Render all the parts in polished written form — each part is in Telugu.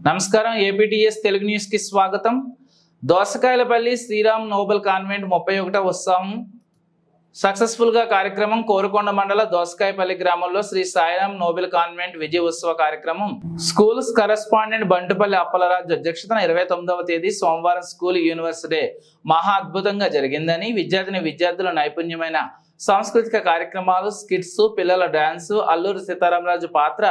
నమస్కారం. ఏపీటీఎస్ తెలుగు న్యూస్ కి స్వాగతం. దోసకాయలపల్లి శ్రీరామ్ నోబెల్ కాన్వెంట్ 31వ ఉత్సవం సక్సెస్ఫుల్ గా కార్యక్రమం కోరుకొండ మండల దోసకాయపల్లి గ్రామంలో శ్రీ సాయిరామ్ నోబెల్ కాన్వెంట్ విజయ ఉత్సవ కార్యక్రమం స్కూల్స్ కరెస్పాండెంట్ బంటుపల్లి అప్పలరాజు అధ్యక్షతన 29వ తేదీ సోమవారం స్కూల్ యూనివర్సిటీ మహా అద్భుతంగా జరిగిందని విద్యార్థుల నైపుణ్యమైన సాంస్కృతిక కార్యక్రమాలు, స్కిట్స్, పిల్లల డాన్స్, అల్లూరి సీతారామరాజు పాత్ర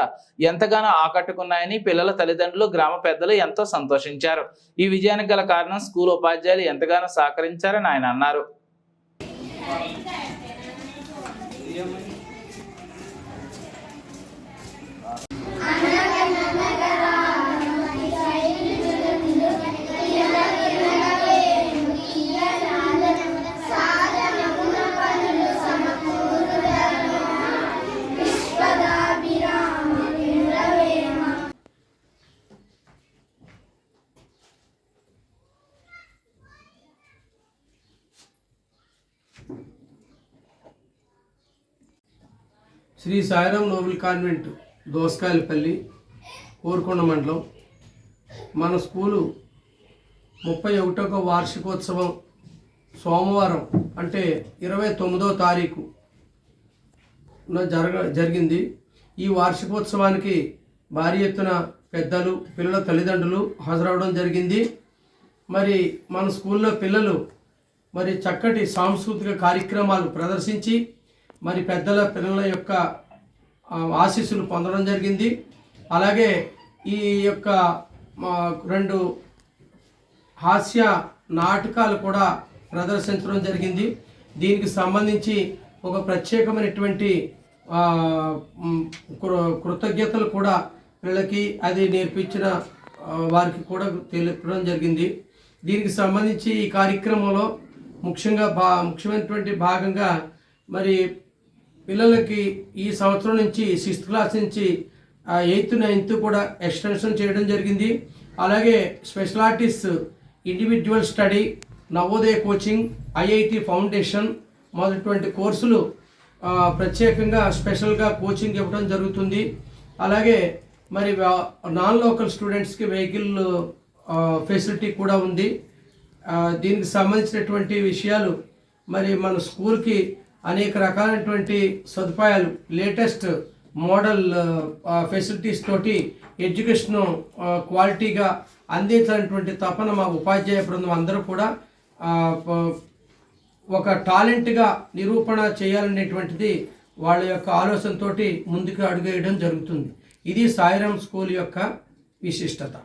ఎంతగానో ఆకట్టుకున్నాయని పిల్లల తల్లిదండ్రులు, గ్రామ పెద్దలు ఎంతో సంతోషించారు. ఈ విజయానికి గల కారణం స్కూల్ ఉపాధ్యాయులు ఎంతగానో సహకరించారని ఆయన అన్నారు. శ్రీ సాయిరామ్ నోబెల్ కాన్వెంట్ దోసకాయలపల్లి కోరుకొండ మండలం మన స్కూలు 31వ వార్షికోత్సవం సోమవారం అంటే 29వ తారీఖు జరిగింది. ఈ వార్షికోత్సవానికి భారీ ఎత్తున పెద్దలు, పిల్లల తల్లిదండ్రులు హాజరవడం జరిగింది. మరి మన స్కూల్లో పిల్లలు మరి చక్కటి సాంస్కృతిక కార్యక్రమాలు ప్రదర్శించి మరి పిల్లల యొక్క ఆశీస్సులు పొందడం జరిగింది. అలాగే ఈ యొక్క 2 హాస్య నాటకాలు కూడా ప్రదర్శించడం జరిగింది. దీనికి సంబంధించి ఒక ప్రత్యేకమైనటువంటి కృతజ్ఞతలు కూడా పిల్లలకి అది నేర్పించిన వారికి కూడా తెలియడం జరిగింది. దీనికి సంబంధించి ఈ కార్యక్రమంలో ముఖ్యమైనటువంటి భాగంగా మరి పిల్లలకి ఈ సంవత్సరం నుంచి 6th క్లాస్ నుంచి 8th, 9th కూడా ఎక్స్టెన్షన్ చేయడం జరిగింది. అలాగే special artist, individual study, Navodaya coaching, IIT foundation మొదలైనటువంటి కోర్సులు ప్రత్యేకంగా స్పెషల్గా కోచింగ్ ఇవ్వడం జరుగుతుంది. అలాగే మరి నాన్ లోకల్ స్టూడెంట్స్కి వెహికల్ ఫెసిలిటీ కూడా ఉంది. దీనికి సంబంధించినటువంటి విషయాలు మరి మన స్కూల్కి అనేక రకాలైనటువంటి సదుపాయాలు, లేటెస్ట్ మోడల్ ఫెసిలిటీస్ తోటి ఎడ్యుకేషన్ క్వాలిటీగా అందించాలనేటువంటి తపన మా ఉపాధ్యాయ బృందం అందరూ కూడా ఒక టాలెంట్గా నిరూపణ చేయాలనేటువంటిది వాళ్ళ యొక్క ఆలోచనతోటి ముందుకు అడుగేయడం జరుగుతుంది. ఇది సాయిరామ్ స్కూల్ యొక్క విశిష్టత.